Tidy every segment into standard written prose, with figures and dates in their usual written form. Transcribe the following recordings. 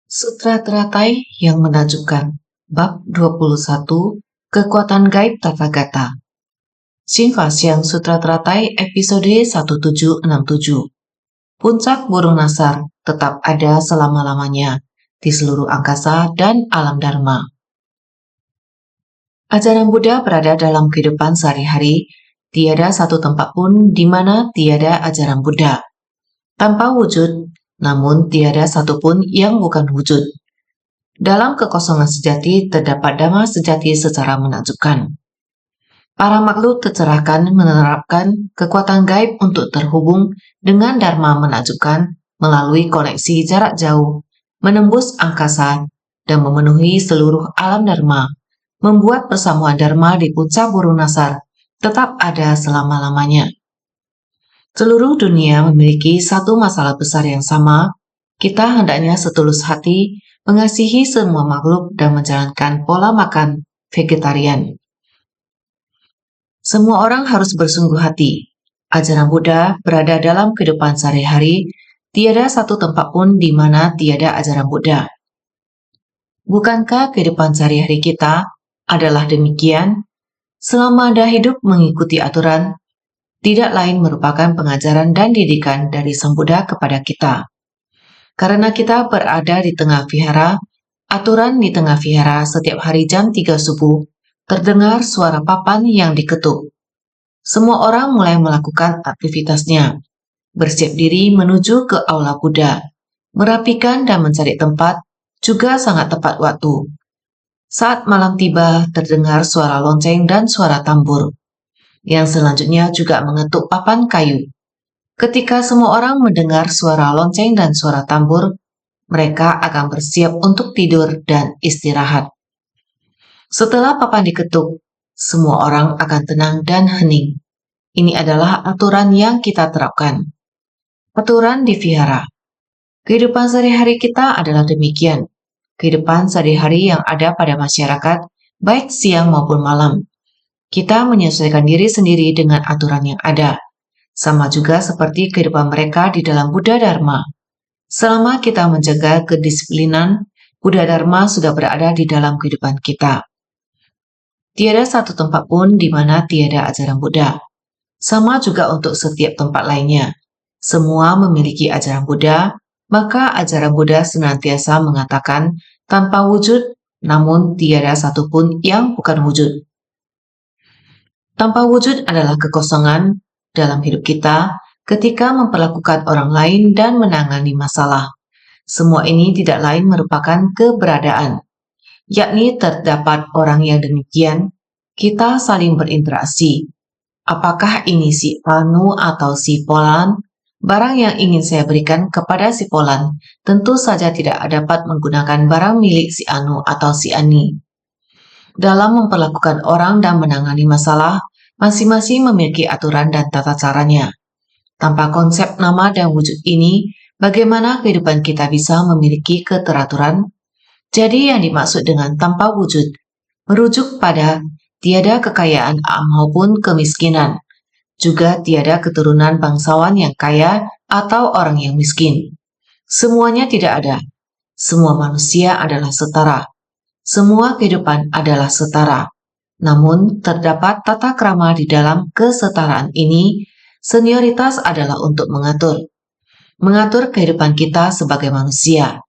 Sutra Teratai yang menakjubkan. Bab 21, Kekuatan Gaib Tathagata. Shinfasyang Sutra Teratai episode 1767. Puncak burung nasar tetap ada selama-lamanya di seluruh angkasa dan alam dharma. Ajaran Buddha berada dalam kehidupan sehari-hari. Tiada satu tempat pun di mana tiada ajaran Buddha. Tanpa wujud, namun tiada satupun yang bukan wujud. Dalam kekosongan sejati terdapat dhamma sejati secara menakjubkan. Para makhluk tercerahkan menerapkan kekuatan gaib untuk terhubung dengan dharma menakjubkan melalui koneksi jarak jauh, menembus angkasa, dan memenuhi seluruh alam dharma, membuat persamuan dharma di puncak burung nasar tetap ada selama-lamanya. Seluruh dunia memiliki satu masalah besar yang sama. Kita hendaknya setulus hati mengasihi semua makhluk dan menjalankan pola makan vegetarian. Semua orang harus bersungguh hati. Ajaran Buddha berada dalam kehidupan sehari-hari. Tiada satu tempat pun di mana tiada ajaran Buddha. Bukankah kehidupan sehari-hari kita adalah demikian? Selama Anda hidup mengikuti aturan, tidak lain merupakan pengajaran dan didikan dari Sang Buddha kepada kita. Karena kita berada di tengah vihara, aturan di tengah vihara setiap hari jam 3 subuh, terdengar suara papan yang diketuk. Semua orang mulai melakukan aktivitasnya, bersiap diri menuju ke aula Buddha, merapikan dan mencari tempat, juga sangat tepat waktu. Saat malam tiba, terdengar suara lonceng dan suara tambur. Yang selanjutnya juga mengetuk papan kayu. Ketika semua orang mendengar suara lonceng dan suara tambur, mereka akan bersiap untuk tidur dan istirahat. Setelah papan diketuk, semua orang akan tenang dan hening. Ini adalah aturan yang kita terapkan. Aturan di vihara. Kehidupan sehari-hari kita adalah demikian. Kehidupan sehari-hari yang ada pada masyarakat, baik siang maupun malam. Kita menyesuaikan diri sendiri dengan aturan yang ada. Sama juga seperti kehidupan mereka di dalam Buddha Dharma. Selama kita menjaga kedisiplinan, Buddha Dharma sudah berada di dalam kehidupan kita. Tiada satu tempat pun di mana tiada ajaran Buddha. Sama juga untuk setiap tempat lainnya. Semua memiliki ajaran Buddha, maka ajaran Buddha senantiasa mengatakan tanpa wujud, namun tiada satupun yang bukan wujud. Tanpa wujud adalah kekosongan dalam hidup kita ketika memperlakukan orang lain dan menangani masalah. Semua ini tidak lain merupakan keberadaan, yakni terdapat orang yang demikian, kita saling berinteraksi. Apakah ini si Anu atau si Polan? Barang yang ingin saya berikan kepada si Polan tentu saja tidak dapat menggunakan barang milik si Anu atau si Ani. Dalam memperlakukan orang dan menangani masalah, masing-masing memiliki aturan dan tata caranya. Tanpa konsep nama dan wujud ini, bagaimana kehidupan kita bisa memiliki keteraturan? Jadi yang dimaksud dengan tanpa wujud, merujuk pada tiada kekayaan maupun kemiskinan. Juga tiada keturunan bangsawan yang kaya atau orang yang miskin. Semuanya tidak ada. Semua manusia adalah setara. Semua kehidupan adalah setara. Namun terdapat tata krama di dalam kesetaraan ini. Senioritas adalah untuk mengatur kehidupan kita sebagai manusia.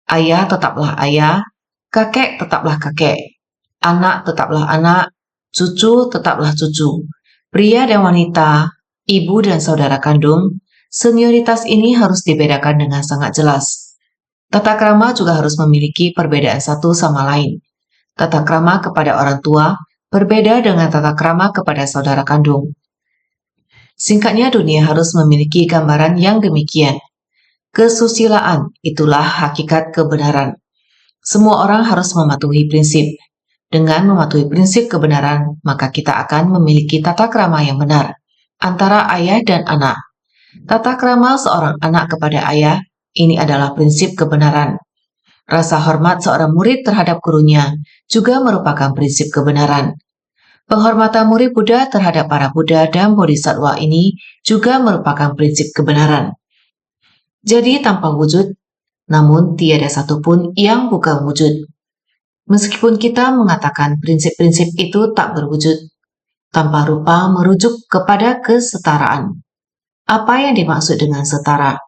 Ayah tetaplah ayah, kakek tetaplah kakek, anak tetaplah anak, cucu tetaplah cucu. Pria dan wanita, ibu dan saudara kandung, senioritas ini harus dibedakan dengan sangat jelas. Tata krama juga harus memiliki perbedaan satu sama lain. Tata krama kepada orang tua berbeda dengan tata krama kepada saudara kandung. Singkatnya, dunia harus memiliki gambaran yang demikian. Kesusilaan, itulah hakikat kebenaran. Semua orang harus mematuhi prinsip. Dengan mematuhi prinsip kebenaran, maka kita akan memiliki tata krama yang benar antara ayah dan anak. Tata krama seorang anak kepada ayah, ini adalah prinsip kebenaran. Rasa hormat seorang murid terhadap gurunya juga merupakan prinsip kebenaran. Penghormatan murid Buddha terhadap para Buddha dan Bodhisattva ini juga merupakan prinsip kebenaran. Jadi tanpa wujud, namun tiada satupun yang bukan wujud. Meskipun kita mengatakan prinsip-prinsip itu tak berwujud, tanpa rupa merujuk kepada kesetaraan. Apa yang dimaksud dengan setara?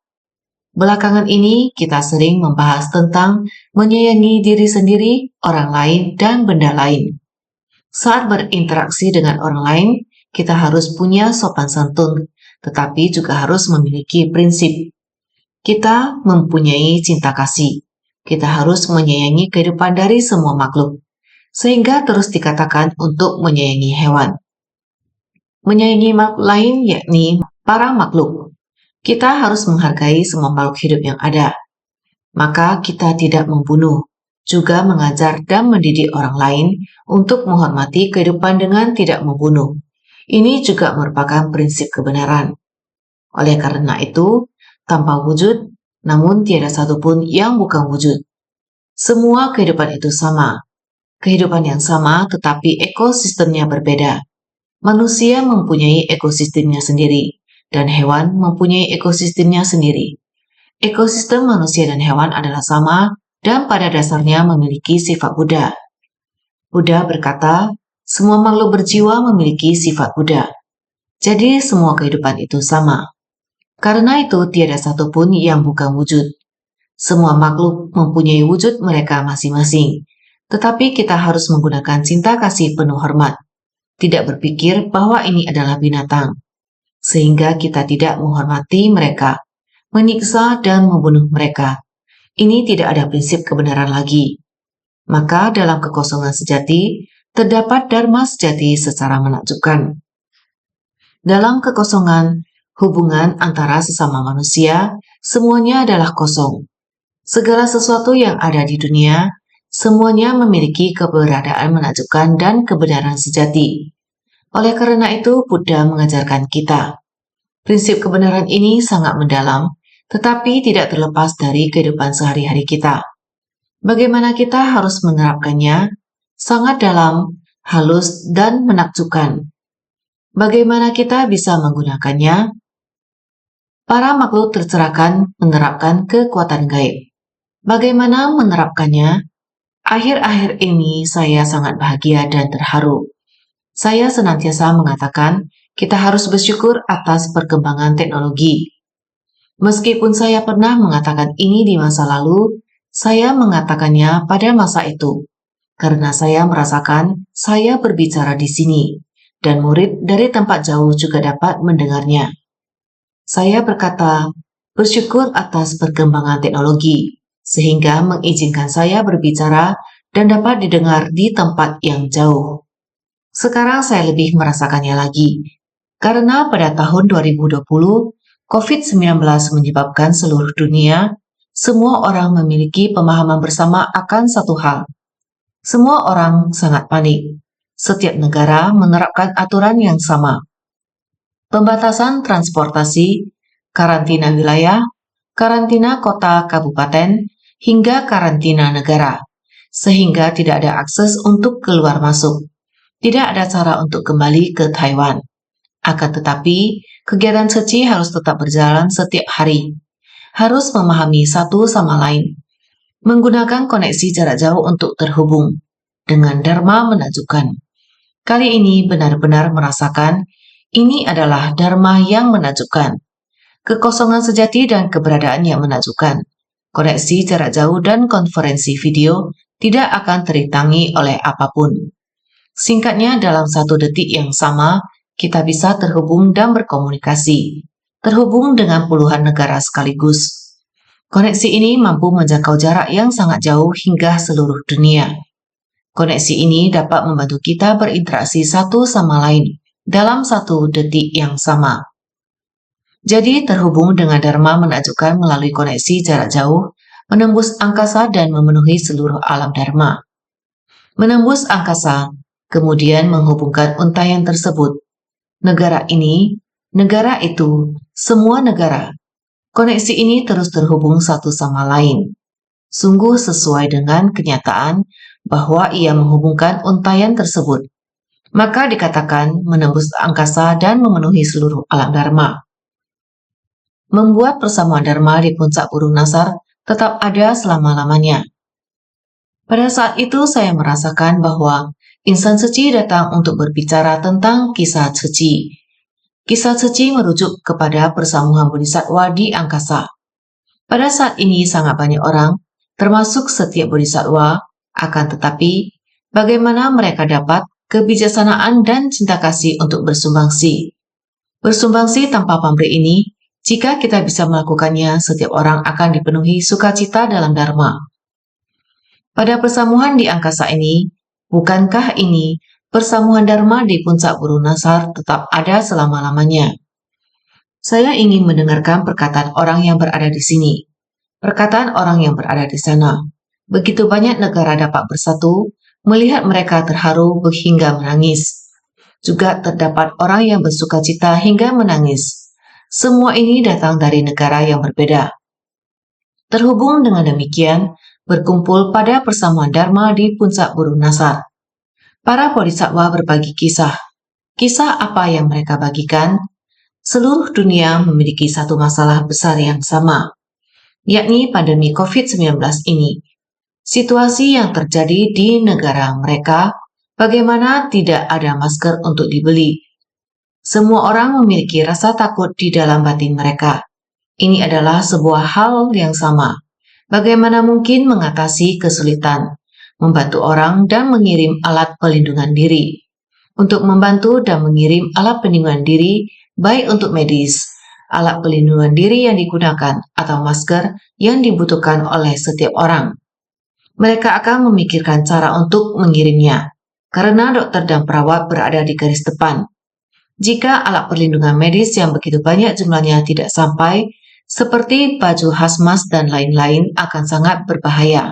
Belakangan ini kita sering membahas tentang menyayangi diri sendiri, orang lain, dan benda lain. Saat berinteraksi dengan orang lain, kita harus punya sopan santun, tetapi juga harus memiliki prinsip. Kita mempunyai cinta kasih. Kita harus menyayangi kehidupan dari semua makhluk, sehingga terus dikatakan untuk menyayangi hewan. Menyayangi makhluk lain yakni para makhluk. Kita harus menghargai semua makhluk hidup yang ada. Maka kita tidak membunuh, juga mengajar dan mendidik orang lain untuk menghormati kehidupan dengan tidak membunuh. Ini juga merupakan prinsip kebenaran. Oleh karena itu, tanpa wujud, namun tiada satupun yang bukan wujud. Semua kehidupan itu sama. Kehidupan yang sama tetapi ekosistemnya berbeda. Manusia mempunyai ekosistemnya sendiri, dan hewan mempunyai ekosistemnya sendiri. Ekosistem manusia dan hewan adalah sama dan pada dasarnya memiliki sifat Buddha. Buddha berkata, semua makhluk berjiwa memiliki sifat Buddha. Jadi semua kehidupan itu sama. Karena itu tiada satupun yang bukan wujud. Semua makhluk mempunyai wujud mereka masing-masing. Tetapi kita harus menggunakan cinta kasih penuh hormat. Tidak berpikir bahwa ini adalah binatang. Sehingga kita tidak menghormati mereka, menyiksa dan membunuh mereka. Ini tidak ada prinsip kebenaran lagi. Maka dalam kekosongan sejati, terdapat dharma sejati secara menakjubkan. Dalam kekosongan, hubungan antara sesama manusia, semuanya adalah kosong. Segala sesuatu yang ada di dunia, semuanya memiliki keberadaan menakjubkan dan kebenaran sejati. Oleh karena itu, Buddha mengajarkan kita. Prinsip kebenaran ini sangat mendalam, tetapi tidak terlepas dari kehidupan sehari-hari kita. Bagaimana kita harus menerapkannya? Sangat dalam, halus, dan menakjubkan. Bagaimana kita bisa menggunakannya? Para makhluk tercerahkan menerapkan kekuatan gaib. Bagaimana menerapkannya? Akhir-akhir ini saya sangat bahagia dan terharu. Saya senantiasa mengatakan kita harus bersyukur atas perkembangan teknologi. Meskipun saya pernah mengatakan ini di masa lalu, saya mengatakannya pada masa itu, karena saya merasakan saya berbicara di sini, dan murid dari tempat jauh juga dapat mendengarnya. Saya berkata, bersyukur atas perkembangan teknologi, sehingga mengizinkan saya berbicara dan dapat didengar di tempat yang jauh. Sekarang saya lebih merasakannya lagi, karena pada tahun 2020, COVID-19 menyebabkan seluruh dunia, semua orang memiliki pemahaman bersama akan satu hal. Semua orang sangat panik. Setiap negara menerapkan aturan yang sama. Pembatasan transportasi, karantina wilayah, karantina kota kabupaten, hingga karantina negara, sehingga tidak ada akses untuk keluar masuk. Tidak ada cara untuk kembali ke Taiwan. Akan tetapi, kegiatan suci harus tetap berjalan setiap hari. Harus memahami satu sama lain. Menggunakan koneksi jarak jauh untuk terhubung. Dengan dharma menakjubkan. Kali ini benar-benar merasakan ini adalah dharma yang menakjubkan. Kekosongan sejati dan keberadaan yang menakjubkan. Koneksi jarak jauh dan konferensi video tidak akan terintangi oleh apapun. Singkatnya, dalam 1 detik yang sama, kita bisa terhubung dan berkomunikasi. Terhubung dengan puluhan negara sekaligus. Koneksi ini mampu menjangkau jarak yang sangat jauh hingga seluruh dunia. Koneksi ini dapat membantu kita berinteraksi satu sama lain dalam 1 detik yang sama. Jadi, terhubung dengan dharma menakjubkan melalui koneksi jarak jauh, menembus angkasa dan memenuhi seluruh alam dharma. Menembus angkasa, kemudian menghubungkan untayan tersebut. Negara ini, negara itu, semua negara. Koneksi ini terus terhubung satu sama lain. Sungguh sesuai dengan kenyataan bahwa ia menghubungkan untayan tersebut. Maka dikatakan menembus angkasa dan memenuhi seluruh alam dharma. Membuat persamaan dharma di puncak burung nasar tetap ada selama-lamanya. Pada saat itu saya merasakan bahwa insan suci datang untuk berbicara tentang kisah suci. Kisah suci merujuk kepada persamuhan bodhisattva di angkasa. Pada saat ini sangat banyak orang, termasuk setiap bodhisattva, akan tetapi bagaimana mereka dapat kebijaksanaan dan cinta kasih untuk bersumbangsi. Bersumbangsi tanpa pamrih ini, jika kita bisa melakukannya, setiap orang akan dipenuhi sukacita dalam Dharma. Pada persamuhan di angkasa ini, bukankah ini persamuhan Dharma di puncak Guru Nasar tetap ada selama-lamanya? Saya ingin mendengarkan perkataan orang yang berada di sini. Perkataan orang yang berada di sana. Begitu banyak negara dapat bersatu, melihat mereka terharu hingga menangis. Juga terdapat orang yang bersukacita hingga menangis. Semua ini datang dari negara yang berbeda. Terhubung dengan demikian, berkumpul pada persamuan Dharma di puncak Guru Nasar. Para bodhisattva berbagi kisah. Kisah apa yang mereka bagikan? Seluruh dunia memiliki satu masalah besar yang sama, yakni pandemi COVID-19 ini. Situasi yang terjadi di negara mereka, bagaimana tidak ada masker untuk dibeli. Semua orang memiliki rasa takut di dalam batin mereka. Ini adalah sebuah hal yang sama. Bagaimana mungkin mengatasi kesulitan, membantu orang dan mengirim alat pelindungan diri. Untuk membantu dan mengirim alat pelindungan diri, baik untuk medis, alat pelindungan diri yang digunakan, atau masker yang dibutuhkan oleh setiap orang. Mereka akan memikirkan cara untuk mengirimnya, karena dokter dan perawat berada di garis depan. Jika alat perlindungan medis yang begitu banyak jumlahnya tidak sampai, seperti baju hazmat dan lain-lain akan sangat berbahaya.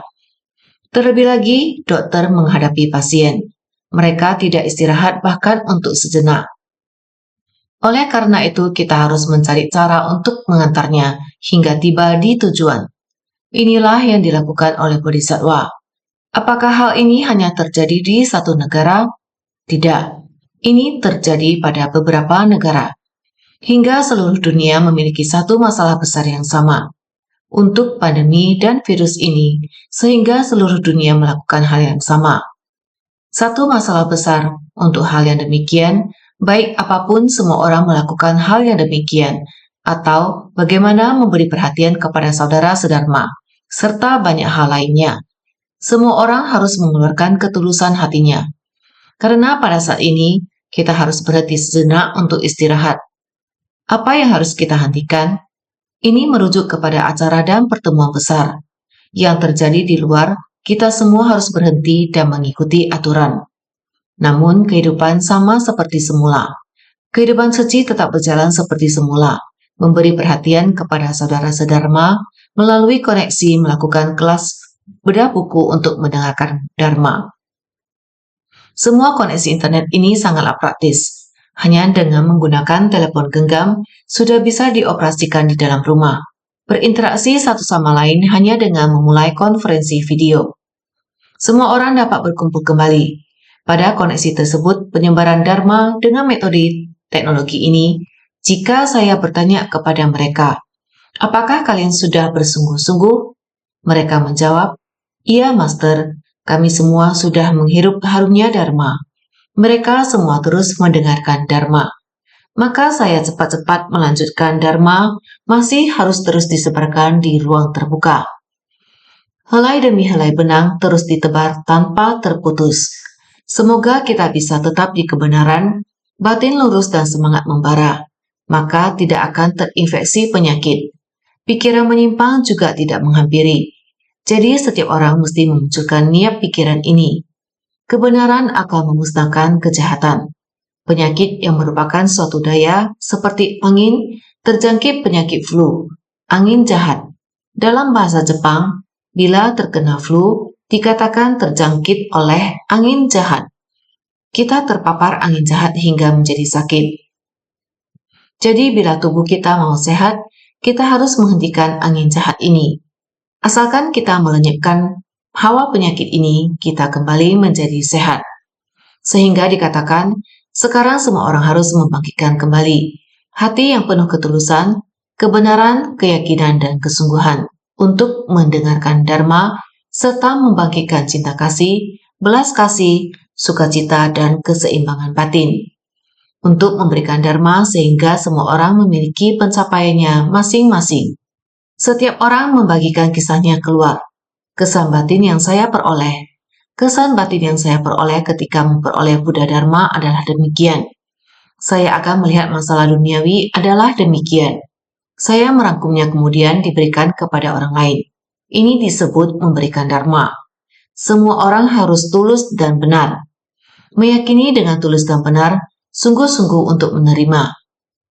Terlebih lagi, dokter menghadapi pasien. Mereka tidak istirahat bahkan untuk sejenak. Oleh karena itu, kita harus mencari cara untuk mengantarnya hingga tiba di tujuan. Inilah yang dilakukan oleh bodhisattva. Apakah hal ini hanya terjadi di satu negara? Tidak. Ini terjadi pada beberapa negara. Hingga seluruh dunia memiliki satu masalah besar yang sama. Untuk pandemi dan virus ini, sehingga seluruh dunia melakukan hal yang sama. Satu masalah besar untuk hal yang demikian, baik apapun semua orang melakukan hal yang demikian, atau bagaimana memberi perhatian kepada saudara sedharma, serta banyak hal lainnya. Semua orang harus mengeluarkan ketulusan hatinya. Karena pada saat ini, kita harus berhenti sejenak untuk istirahat. Apa yang harus kita hentikan? Ini merujuk kepada acara dan pertemuan besar. Yang terjadi di luar, kita semua harus berhenti dan mengikuti aturan. Namun, kehidupan sama seperti semula. Kehidupan suci tetap berjalan seperti semula, memberi perhatian kepada saudara sedharma melalui koneksi melakukan kelas bedah buku untuk mendengarkan Dharma. Semua koneksi internet ini sangatlah praktis. Hanya dengan menggunakan telepon genggam, sudah bisa dioperasikan di dalam rumah. Berinteraksi satu sama lain hanya dengan memulai konferensi video. Semua orang dapat berkumpul kembali. Pada koneksi tersebut, penyebaran Dharma dengan metode teknologi ini, jika saya bertanya kepada mereka, apakah kalian sudah bersungguh-sungguh? Mereka menjawab, iya Master, kami semua sudah menghirup harumnya Dharma. Mereka semua terus mendengarkan Dharma. Maka saya cepat-cepat melanjutkan Dharma, masih harus terus disebarkan di ruang terbuka. Helai demi helai benang terus ditebar tanpa terputus. Semoga kita bisa tetap di kebenaran, batin lurus dan semangat membara. Maka tidak akan terinfeksi penyakit. Pikiran menyimpang juga tidak menghampiri. Jadi setiap orang mesti memunculkan niat pikiran ini. Kebenaran akan memusnahkan kejahatan. Penyakit yang merupakan suatu daya seperti angin terjangkit penyakit flu, angin jahat. Dalam bahasa Jepang, bila terkena flu, dikatakan terjangkit oleh angin jahat. Kita terpapar angin jahat hingga menjadi sakit. Jadi bila tubuh kita mau sehat, kita harus menghentikan angin jahat ini. Asalkan kita melenyapkan hawa penyakit ini, kita kembali menjadi sehat. Sehingga dikatakan, sekarang semua orang harus membangkitkan kembali hati yang penuh ketulusan, kebenaran, keyakinan, dan kesungguhan. untuk mendengarkan Dharma serta membangkitkan cinta kasih, belas kasih, sukacita, dan keseimbangan batin. Untuk memberikan Dharma sehingga semua orang memiliki pencapaiannya masing-masing. Setiap orang membagikan kisahnya keluar. Kesan batin yang saya peroleh. Kesan batin yang saya peroleh ketika memperoleh Buddha Dharma adalah demikian. Saya akan melihat masalah duniawi adalah demikian. Saya merangkumnya kemudian diberikan kepada orang lain. Ini disebut memberikan Dharma. Semua orang harus tulus dan benar. Meyakini dengan tulus dan benar, sungguh-sungguh untuk menerima.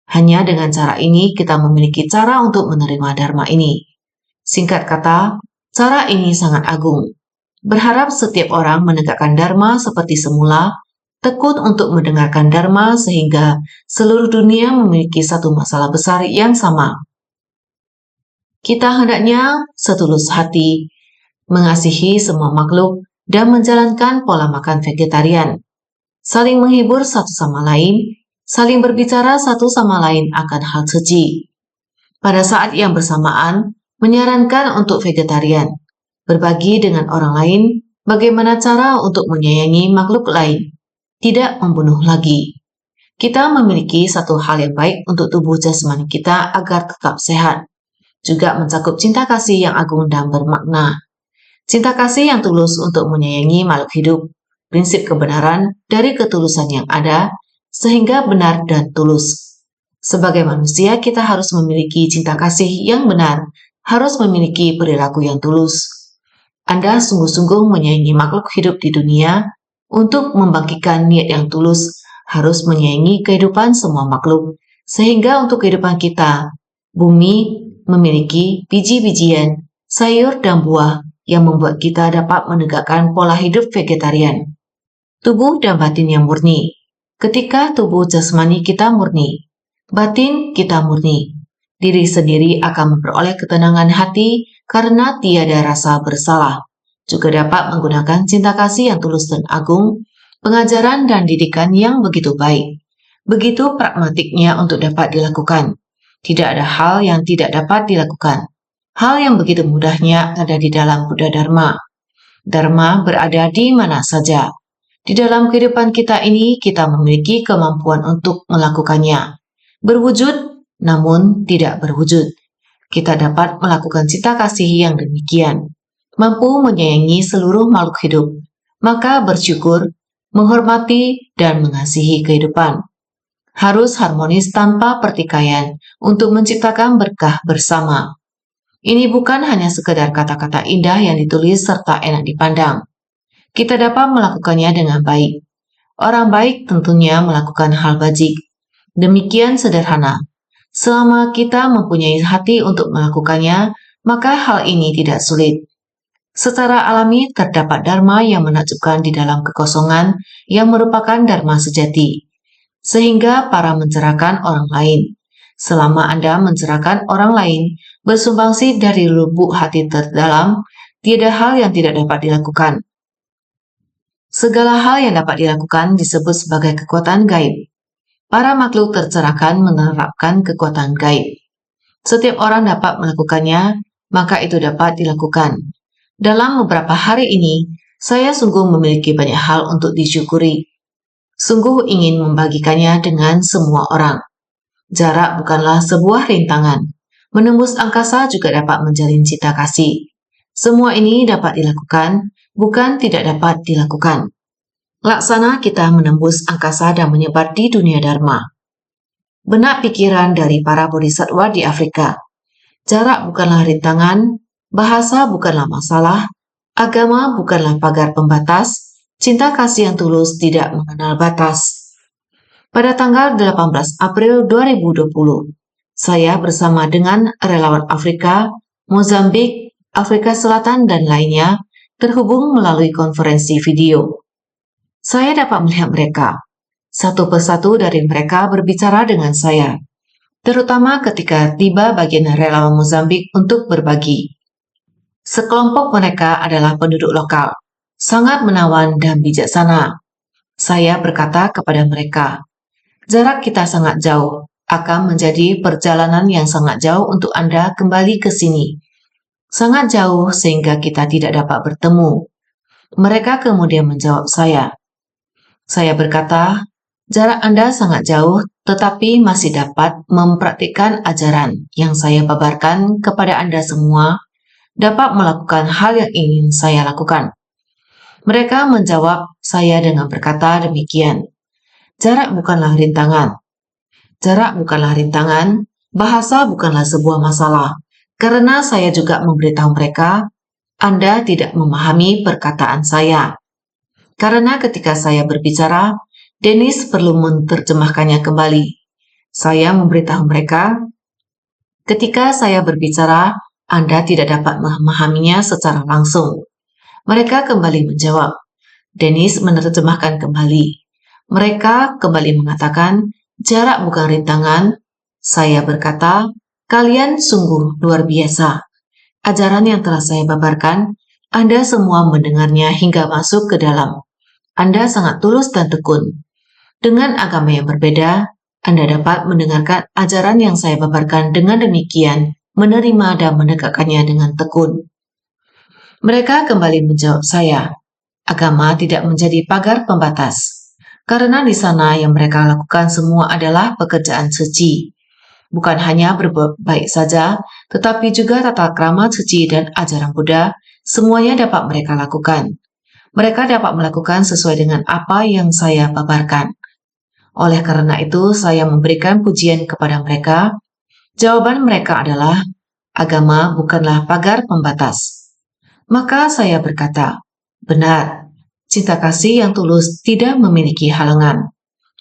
Hanya dengan cara ini kita memiliki cara untuk menerima Dharma ini. Singkat kata, cara ini sangat agung. Berharap setiap orang menegakkan Dharma seperti semula, tekun untuk mendengarkan Dharma sehingga seluruh dunia memiliki satu masalah besar yang sama. Kita hendaknya setulus hati, mengasihi semua makhluk, dan menjalankan pola makan vegetarian. Saling menghibur satu sama lain, saling berbicara satu sama lain akan hal suci. Pada saat yang bersamaan, menyarankan untuk vegetarian, berbagi dengan orang lain, bagaimana cara untuk menyayangi makhluk lain, tidak membunuh lagi. Kita memiliki satu hal yang baik untuk tubuh jasmani kita agar tetap sehat, juga mencakup cinta kasih yang agung dan bermakna. Cinta kasih yang tulus untuk menyayangi makhluk hidup, prinsip kebenaran dari ketulusan yang ada, sehingga benar dan tulus. Sebagai manusia, kita harus memiliki cinta kasih yang benar, harus memiliki perilaku yang tulus. Anda sungguh-sungguh menyayangi makhluk hidup di dunia, untuk membangkitkan niat yang tulus, harus menyayangi kehidupan semua makhluk, sehingga untuk kehidupan kita, bumi memiliki biji-bijian, sayur dan buah yang membuat kita dapat menegakkan pola hidup vegetarian. Tubuh dan batin yang murni. Ketika tubuh jasmani kita murni, batin kita murni, diri sendiri akan memperoleh ketenangan hati karena tiada rasa bersalah. Juga dapat menggunakan cinta kasih yang tulus dan agung, pengajaran dan didikan yang begitu baik. Begitu pragmatiknya untuk dapat dilakukan. Tidak ada hal yang tidak dapat dilakukan. Hal yang begitu mudahnya ada di dalam Buddha Dharma. Dharma berada di mana saja. Di dalam kehidupan kita ini, kita memiliki kemampuan untuk melakukannya. Berwujud, namun tidak berwujud. Kita dapat melakukan cinta kasih yang demikian. Mampu menyayangi seluruh makhluk hidup. Maka bersyukur, menghormati, dan mengasihi kehidupan. Harus harmonis tanpa pertikaian untuk menciptakan berkah bersama. Ini bukan hanya sekedar kata-kata indah yang ditulis serta enak dipandang. Kita dapat melakukannya dengan baik. Orang baik tentunya melakukan hal bajik. Demikian sederhana. Selama kita mempunyai hati untuk melakukannya, maka hal ini tidak sulit. Secara alami terdapat Dharma yang menakjubkan di dalam kekosongan yang merupakan Dharma sejati. Sehingga para mencerahkan orang lain. Selama Anda mencerahkan orang lain, bersumbangsi dari lubuk hati terdalam, tiada hal yang tidak dapat dilakukan. Segala hal yang dapat dilakukan disebut sebagai kekuatan gaib. Para makhluk tercerahkan menerapkan kekuatan gaib. Setiap orang dapat melakukannya, maka itu dapat dilakukan. Dalam beberapa hari ini, saya sungguh memiliki banyak hal untuk disyukuri. Sungguh ingin membagikannya dengan semua orang. Jarak bukanlah sebuah rintangan. Menembus angkasa juga dapat menjalin cinta kasih. Semua ini dapat dilakukan, bukan tidak dapat dilakukan. Laksana kita menembus angkasa dan menyebar di dunia Dharma. Benak pikiran dari para bodhisattva di Afrika. Jarak bukanlah rintangan, bahasa bukanlah masalah, agama bukanlah pagar pembatas, cinta kasih yang tulus tidak mengenal batas. Pada tanggal 18 April 2020, saya bersama dengan relawan Afrika, Mozambik, Afrika Selatan, dan lainnya terhubung melalui konferensi video. Saya dapat melihat mereka. Satu persatu dari mereka berbicara dengan saya, terutama ketika tiba bagian relawan Mozambik untuk berbagi. Sekelompok mereka adalah penduduk lokal, sangat menawan dan bijaksana. Saya berkata kepada mereka, jarak kita sangat jauh, akan menjadi perjalanan yang sangat jauh untuk Anda kembali ke sini. Sangat jauh sehingga kita tidak dapat bertemu. Mereka kemudian menjawab saya. Saya berkata, jarak Anda sangat jauh tetapi masih dapat mempraktikkan ajaran yang saya paparkan kepada Anda semua, dapat melakukan hal yang ingin saya lakukan. Mereka menjawab saya dengan berkata demikian. Jarak bukanlah rintangan. Jarak bukanlah rintangan, bahasa bukanlah sebuah masalah. Karena saya juga memberitahu mereka, Anda tidak memahami perkataan saya. Karena ketika saya berbicara, Dennis perlu menerjemahkannya kembali. Saya memberitahu mereka, ketika saya berbicara, Anda tidak dapat memahaminya secara langsung. Mereka kembali menjawab. Dennis menerjemahkan kembali. Mereka kembali mengatakan, jarak bukan rintangan. Saya berkata, kalian sungguh luar biasa. Ajaran yang telah saya paparkan, Anda semua mendengarnya hingga masuk ke dalam. Anda sangat tulus dan tekun. Dengan agama yang berbeda, Anda dapat mendengarkan ajaran yang saya paparkan dengan demikian, menerima dan menegakkannya dengan tekun. Mereka kembali menjawab saya, agama tidak menjadi pagar pembatas, karena di sana yang mereka lakukan semua adalah pekerjaan suci. Bukan hanya berbuat baik saja, tetapi juga tata krama suci dan ajaran Buddha, semuanya dapat mereka lakukan. Mereka dapat melakukan sesuai dengan apa yang saya paparkan. Oleh karena itu, saya memberikan pujian kepada mereka. Jawaban mereka adalah, agama bukanlah pagar pembatas. Maka saya berkata, benar, cinta kasih yang tulus tidak memiliki halangan.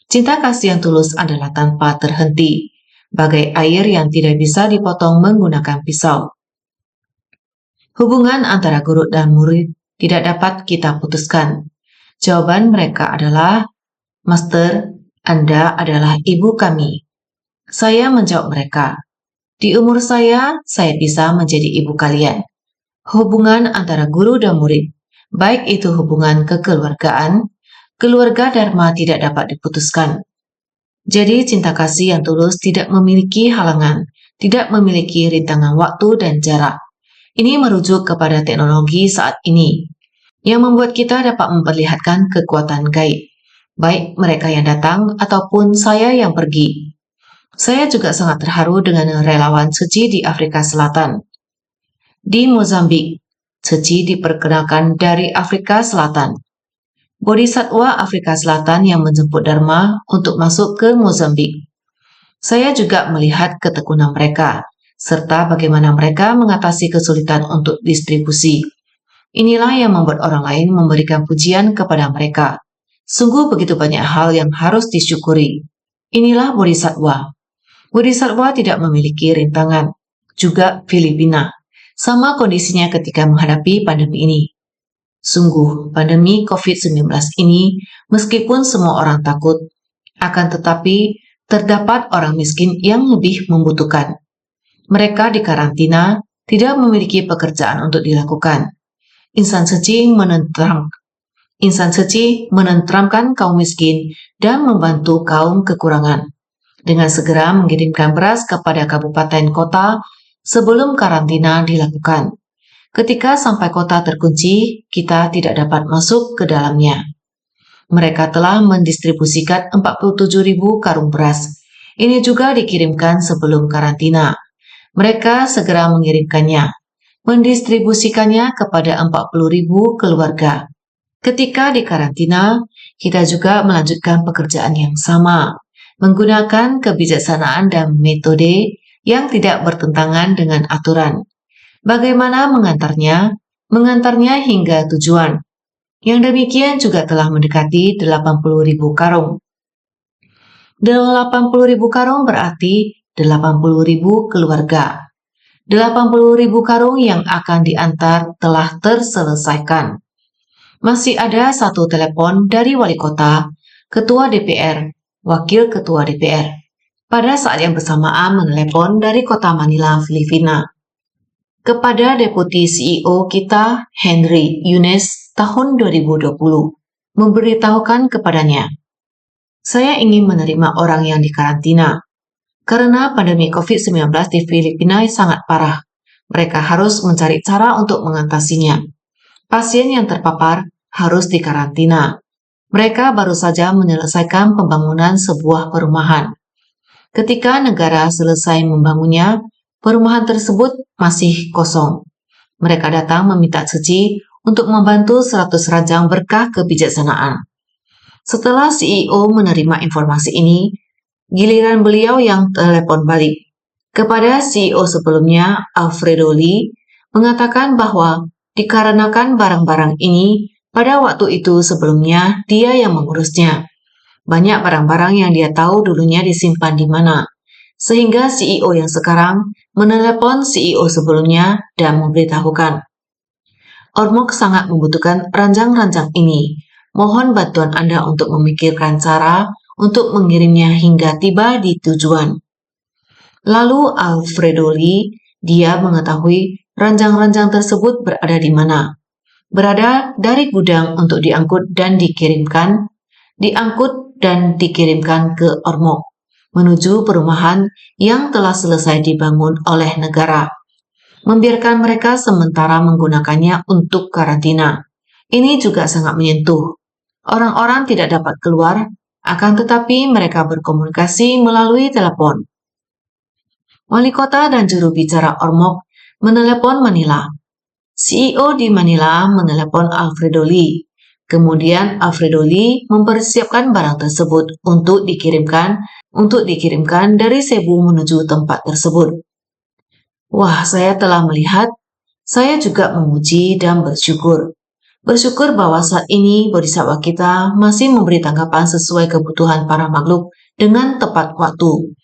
Cinta kasih yang tulus adalah tanpa terhenti, bagai air yang tidak bisa dipotong menggunakan pisau. Hubungan antara guru dan murid tidak dapat kita putuskan. Jawaban mereka adalah, Master, Anda adalah ibu kami. Saya menjawab mereka, di umur saya bisa menjadi ibu kalian. Hubungan antara guru dan murid, baik itu hubungan kekeluargaan, keluarga dharma tidak dapat diputuskan. Jadi cinta kasih yang tulus tidak memiliki halangan, tidak memiliki rintangan waktu dan jarak. Ini merujuk kepada teknologi saat ini, yang membuat kita dapat memperlihatkan kekuatan gaib, baik mereka yang datang ataupun saya yang pergi. Saya juga sangat terharu dengan relawan suci di Afrika Selatan. Di Mozambik, suci diperkenalkan dari Afrika Selatan. Bodhisattva Afrika Selatan yang menjemput Dharma untuk masuk ke Mozambik. Saya juga melihat ketekunan mereka, serta bagaimana mereka mengatasi kesulitan untuk distribusi. Inilah yang membuat orang lain memberikan pujian kepada mereka. Sungguh begitu banyak hal yang harus disyukuri. Inilah Bodhisattva. Bodhisattva tidak memiliki rintangan. Juga Filipina. Sama kondisinya ketika menghadapi pandemi ini. Sungguh, pandemi COVID-19 ini, meskipun semua orang takut, akan tetapi terdapat orang miskin yang lebih membutuhkan. Mereka dikarantina, tidak memiliki pekerjaan untuk dilakukan. Insan suci menenteramkan kaum miskin dan membantu kaum kekurangan. Dengan segera mengirimkan beras kepada kabupaten kota sebelum karantina dilakukan. Ketika sampai kota terkunci, kita tidak dapat masuk ke dalamnya. Mereka telah mendistribusikan 47.000 karung beras. Ini juga dikirimkan sebelum karantina. Mereka segera mengirimkannya, mendistribusikannya kepada 40.000 keluarga. Ketika di karantina, kita juga melanjutkan pekerjaan yang sama, menggunakan kebijaksanaan dan metode yang tidak bertentangan dengan aturan. Bagaimana mengantarnya? Mengantarnya hingga tujuan. Yang demikian juga telah mendekati 80.000 karung. 80.000 karung berarti 80.000 keluarga. 80.000 karung yang akan diantar telah terselesaikan. Masih ada satu telepon dari wali kota, ketua DPR, wakil ketua DPR. Pada saat yang bersamaan menelepon dari kota Manila, Filipina. Kepada Deputi CEO kita, Henry Yunes, tahun 2020, memberitahukan kepadanya, saya ingin menerima orang yang dikarantina. Karena pandemi COVID-19 di Filipina sangat parah, Mereka harus mencari cara untuk mengatasinya. Pasien yang terpapar harus dikarantina. Mereka baru saja menyelesaikan pembangunan sebuah perumahan. Ketika negara selesai membangunnya, perumahan tersebut masih kosong. Mereka datang meminta suci untuk membantu 100 ranjang berkah kebijaksanaan. Setelah CEO menerima informasi ini, giliran beliau yang telepon balik. Kepada CEO sebelumnya, Alfredo Lee, mengatakan bahwa dikarenakan barang-barang ini pada waktu itu sebelumnya dia yang mengurusnya. Banyak barang-barang yang dia tahu dulunya disimpan di mana. Sehingga CEO yang sekarang menelepon CEO sebelumnya dan memberitahukan. Ormok sangat membutuhkan ranjang-ranjang ini. Mohon bantuan Anda untuk memikirkan cara untuk mengirimnya hingga tiba di tujuan. Lalu Alfredo Lee, dia mengetahui ranjang-ranjang tersebut berada di mana. Berada dari gudang untuk diangkut dan dikirimkan ke Ormok, menuju perumahan yang telah selesai dibangun oleh negara. Membiarkan mereka sementara menggunakannya untuk karantina. Ini juga sangat menyentuh. Orang-orang tidak dapat keluar, akan tetapi mereka berkomunikasi melalui telepon. Wali kota dan juru bicara Ormok menelepon Manila. CEO di Manila menelepon Alfredo Lee. Kemudian Alfredo Lee mempersiapkan barang tersebut untuk dikirimkan dari Cebu menuju tempat tersebut. Wah, saya telah melihat, saya juga memuji dan bersyukur. Bersyukur bahwa saat ini Bodhisattva kita masih memberi tanggapan sesuai kebutuhan para makhluk dengan tepat waktu.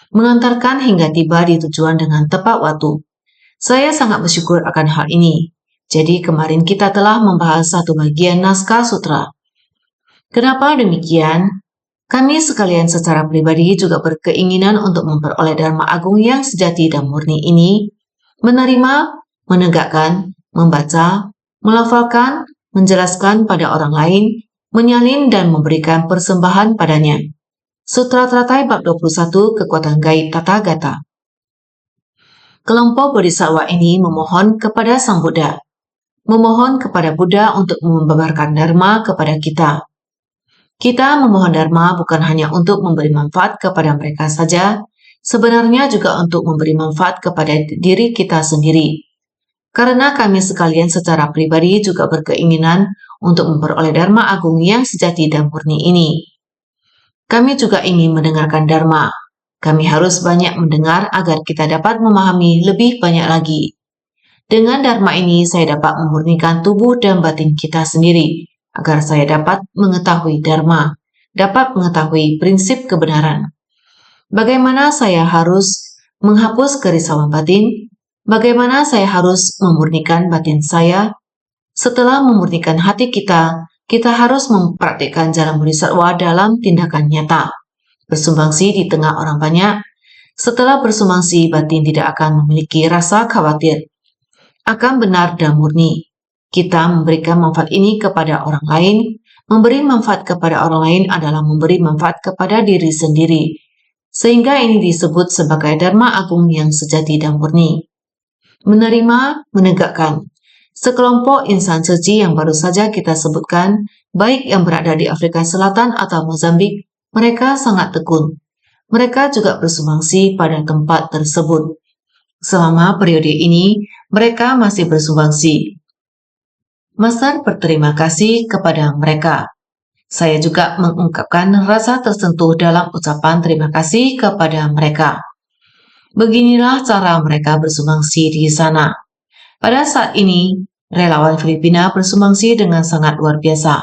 Mengantarkan hingga tiba di tujuan dengan tepat waktu. Saya sangat bersyukur akan hal ini. Jadi kemarin kita telah membahas satu bagian naskah sutra. Kenapa demikian? Kami sekalian secara pribadi juga berkeinginan untuk memperoleh Dharma Agung yang sejati dan murni ini, menerima, menegakkan, membaca, melafalkan, menjelaskan pada orang lain, menyalin dan memberikan persembahan padanya. Sutra Teratai Bab 21 Kekuatan Gaib Tata Gata. Kelompok Bodhisattva ini memohon kepada Sang Buddha, memohon kepada Buddha untuk membabarkan Dharma kepada kita. Kita memohon Dharma bukan hanya untuk memberi manfaat kepada mereka saja, sebenarnya juga untuk memberi manfaat kepada diri kita sendiri. Karena kami sekalian secara pribadi juga berkeinginan untuk memperoleh Dharma Agung yang sejati dan murni ini. Kami juga ingin mendengarkan Dharma. Kami harus banyak mendengar agar kita dapat memahami lebih banyak lagi. Dengan Dharma ini saya dapat memurnikan tubuh dan batin kita sendiri, agar saya dapat mengetahui Dharma, dapat mengetahui prinsip kebenaran. Bagaimana saya harus menghapus kerisauan batin? Bagaimana saya harus memurnikan batin saya? Setelah memurnikan hati kita harus mempraktikkan jalan bodhisattva dalam tindakan nyata. Bersumbangsi di tengah orang banyak. Setelah bersumbangsi, batin tidak akan memiliki rasa khawatir. Akan benar dan murni. Kita memberikan manfaat ini kepada orang lain. Memberi manfaat kepada orang lain adalah memberi manfaat kepada diri sendiri. Sehingga ini disebut sebagai Dharma Agung yang sejati dan murni. Menerima, menegakkan. Sekelompok insan suci yang baru saja kita sebutkan, baik yang berada di Afrika Selatan atau Mozambik, mereka sangat tekun. Mereka juga bersumbangsi pada tempat tersebut. Selama periode ini, mereka masih bersumbangsi. Master berterima kasih kepada mereka. Saya juga mengungkapkan rasa tersentuh dalam ucapan terima kasih kepada mereka. Beginilah cara mereka bersumbangsi di sana. Pada saat ini, relawan Filipina bersumbangsi dengan sangat luar biasa,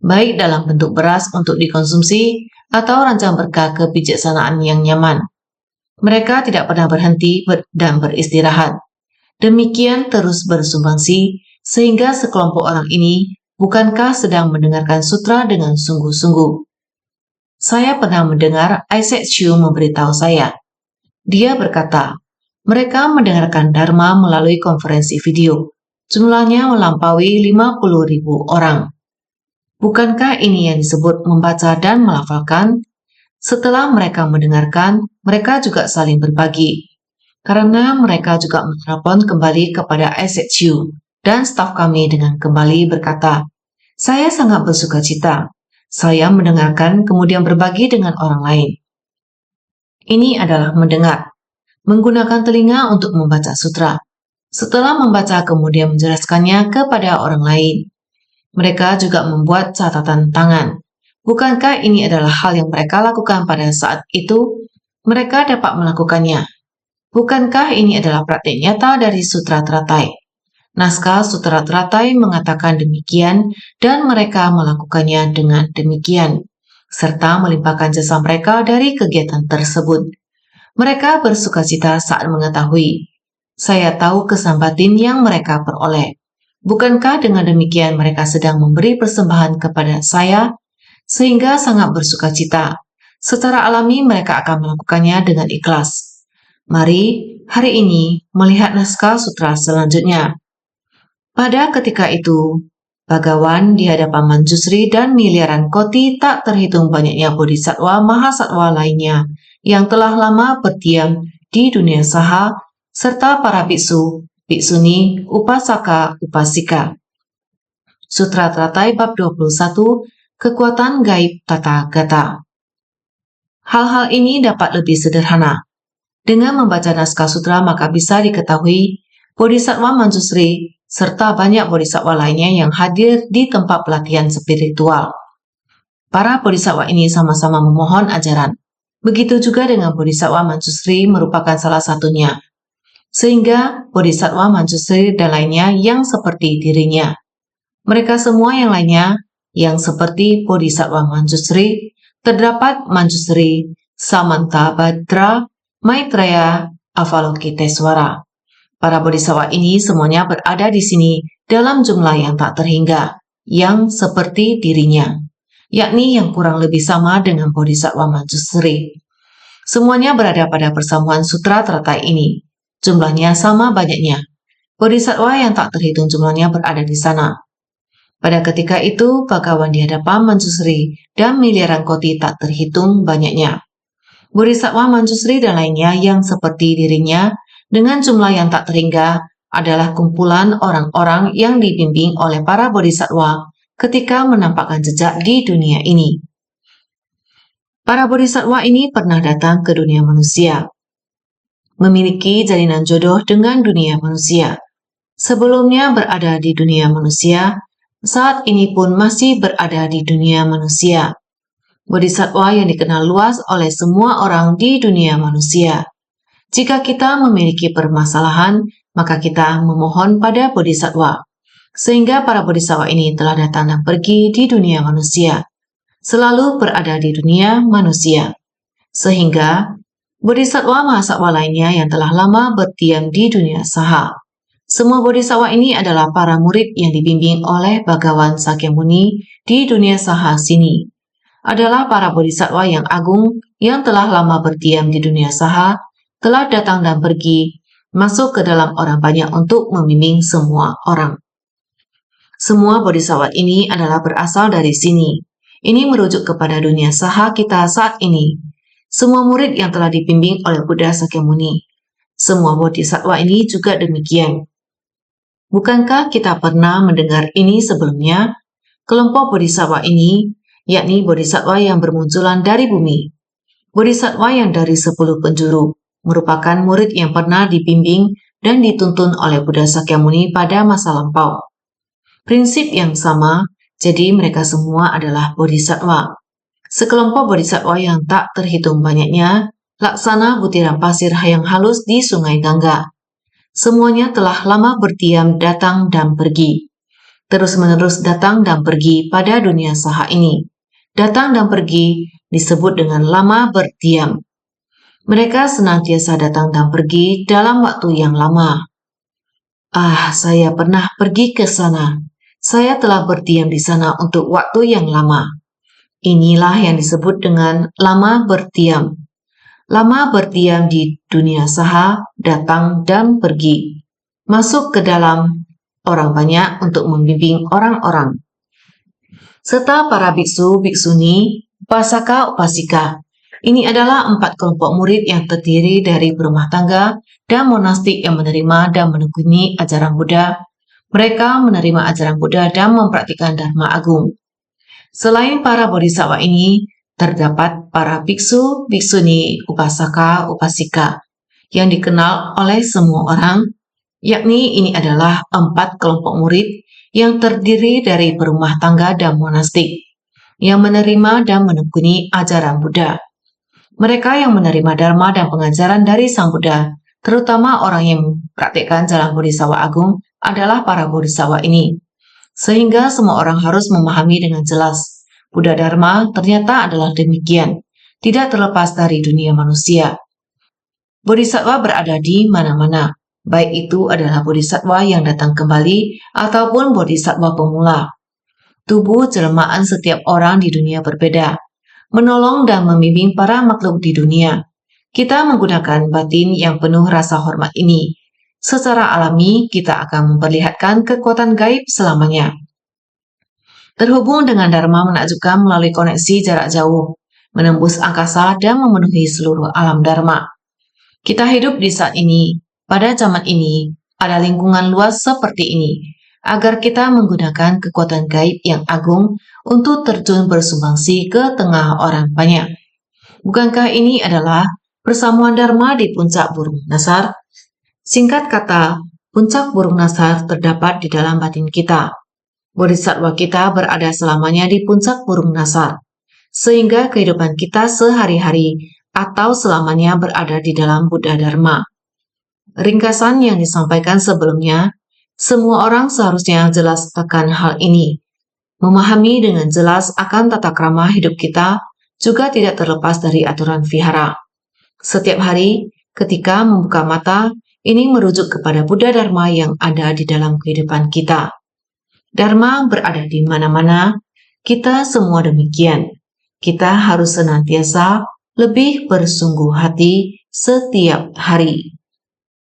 baik dalam bentuk beras untuk dikonsumsi atau rancang berkah kebijaksanaan yang nyaman. Mereka tidak pernah berhenti dan beristirahat. Demikian terus bersumbangsi, sehingga sekelompok orang ini bukankah sedang mendengarkan sutra dengan sungguh-sungguh. Saya pernah mendengar Isaac Chu memberitahu saya. Dia berkata, mereka mendengarkan Dharma melalui konferensi video. Jumlahnya melampaui 50.000 orang. Bukankah ini yang disebut membaca dan melafalkan? Setelah mereka mendengarkan, mereka juga saling berbagi. karena mereka juga menelpon kembali kepada SHU dan staf kami dengan kembali berkata, "Saya sangat bersukacita. Saya mendengarkan kemudian berbagi dengan orang lain." Ini adalah mendengar, menggunakan telinga untuk membaca sutra. Setelah membaca kemudian menjelaskannya kepada orang lain. Mereka juga membuat catatan tangan. Bukankah ini adalah hal yang mereka lakukan pada saat itu? Mereka dapat melakukannya. Bukankah ini adalah praktik nyata dari Sutra Teratai? Naskah Sutra Teratai mengatakan demikian dan mereka melakukannya dengan demikian, serta melimpahkan jasa mereka dari kegiatan tersebut. Mereka bersukacita saat mengetahui. Saya tahu kesan batin yang mereka peroleh. Bukankah dengan demikian mereka sedang memberi persembahan kepada saya? Sehingga sangat bersukacita. Secara alami mereka akan melakukannya dengan ikhlas. Mari hari ini melihat naskah sutra selanjutnya. Pada ketika itu, Bhagawan di hadapan Manjusri dan miliaran koti tak terhitung banyaknya bodhisattva mahasatwa lainnya yang telah lama berdiam di dunia saha, serta para biksu, biksuni, upasaka, upasika. Sutra Teratai bab 21, Kekuatan Gaib Tata Gata. Hal-hal ini dapat lebih sederhana. Dengan membaca naskah sutra maka bisa diketahui Bodhisattva Manjusri serta banyak bodhisattva lainnya yang hadir di tempat pelatihan spiritual. Para bodhisattva ini sama-sama memohon ajaran. Begitu juga dengan Bodhisattva Manjusri merupakan salah satunya. Sehingga Bodhisattva Manjusri dan lainnya yang seperti dirinya. Mereka semua yang lainnya yang seperti Bodhisattva Manjusri, terdapat Manjusri, Samantabhadra, Maitreya, Avalokiteswara. Para bodhisattva ini semuanya berada di sini dalam jumlah yang tak terhingga, yang seperti dirinya, yakni yang kurang lebih sama dengan Bodhisattva Manjusri. Semuanya berada pada persamuan sutra teratai ini. Jumlahnya sama banyaknya. Bodhisattva yang tak terhitung jumlahnya berada di sana. Pada ketika itu, Bhagawan di hadapan Manjusri dan miliaran koti tak terhitung banyaknya. Bodhisattva Manjusri dan lainnya yang seperti dirinya dengan jumlah yang tak terhingga adalah kumpulan orang-orang yang dibimbing oleh para bodhisattva ketika menampakkan jejak di dunia ini. Para bodhisattva ini pernah datang ke dunia manusia, memiliki jalinan jodoh dengan dunia manusia. Sebelumnya berada di dunia manusia, saat ini pun masih berada di dunia manusia. Bodhisattva yang dikenal luas oleh semua orang di dunia manusia. Jika kita memiliki permasalahan, maka kita memohon pada bodhisattva. Sehingga para bodhisattva ini telah datang dan pergi di dunia manusia. Selalu berada di dunia manusia. Sehingga bodhisattva mahasatwa lainnya yang telah lama berdiam di dunia saha. Semua bodhisattva ini adalah para murid yang dibimbing oleh Bhagawan Sakyamuni di dunia saha sini. Adalah para bodhisattva yang agung yang telah lama berdiam di dunia saha, telah datang dan pergi, masuk ke dalam orang banyak untuk membimbing semua orang. Semua bodhisattva ini adalah berasal dari sini. Ini merujuk kepada dunia saha kita saat ini. Semua murid yang telah dibimbing oleh Buddha Sakyamuni. Semua bodhisattva ini juga demikian. Bukankah kita pernah mendengar ini sebelumnya? Kelompok bodhisattva ini, yakni bodhisattva yang bermunculan dari bumi. Bodhisattva yang dari 10 penjuru, merupakan murid yang pernah dibimbing dan dituntun oleh Buddha Sakyamuni pada masa lampau. Prinsip yang sama, jadi mereka semua adalah bodhisattva. Sekelompok bodhisattva yang tak terhitung banyaknya, laksana butiran pasir yang halus di sungai Gangga. Semuanya telah lama berdiam, datang dan pergi. Terus-menerus datang dan pergi pada dunia saha ini. Datang dan pergi disebut dengan lama berdiam. Mereka senantiasa datang dan pergi dalam waktu yang lama. Saya pernah pergi ke sana. Saya telah berdiam di sana untuk waktu yang lama. Inilah yang disebut dengan lama berdiam. Lama berdiam di dunia saha, datang dan pergi. Masuk ke dalam orang banyak untuk membimbing orang-orang. Serta para biksu, biksuni, upasaka, upasika. Ini adalah 4 kelompok murid yang terdiri dari berumah tangga dan monastik yang menerima dan menekuni ajaran Buddha. Mereka menerima ajaran Buddha dan mempraktikkan Dharma Agung. Selain para bodhisattva ini, terdapat para biksu, biksuni, upasaka, upasika yang dikenal oleh semua orang, yakni ini adalah 4 kelompok murid yang terdiri dari berumah tangga dan monastik yang menerima dan menekuni ajaran Buddha. Mereka yang menerima Dharma dan pengajaran dari Sang Buddha, terutama orang yang mempraktikkan jalan Bodhisattva Agung, adalah para bodhisattva ini. Sehingga semua orang harus memahami dengan jelas, Buddha Dharma ternyata adalah demikian, tidak terlepas dari dunia manusia. Bodhisattva berada di mana-mana, baik itu adalah bodhisattva yang datang kembali ataupun bodhisattva pemula. Tubuh jelmaan setiap orang di dunia berbeda, menolong dan membimbing para makhluk di dunia. Kita menggunakan batin yang penuh rasa hormat ini. Secara alami, kita akan memperlihatkan kekuatan gaib selamanya. Terhubung dengan Dharma menakjubkan melalui koneksi jarak jauh, menembus angkasa dan memenuhi seluruh alam Dharma. Kita hidup di saat ini, pada zaman ini, ada lingkungan luas seperti ini, agar kita menggunakan kekuatan gaib yang agung untuk terjun bersumbangsi ke tengah orang banyak. Bukankah ini adalah persamuan Dharma di puncak burung nasar? Singkat kata, puncak burung nasar terdapat di dalam batin kita. Bodhisattva kita berada selamanya di puncak burung nasar, sehingga kehidupan kita sehari-hari atau selamanya berada di dalam Buddha Dharma. Ringkasan yang disampaikan sebelumnya, semua orang seharusnya jelas akan hal ini. Memahami dengan jelas akan tata krama hidup kita juga tidak terlepas dari aturan vihara. Setiap hari, ketika membuka mata, ini merujuk kepada Buddha Dharma yang ada di dalam kehidupan kita. Dharma berada di mana-mana, kita semua demikian. Kita harus senantiasa lebih bersungguh hati setiap hari.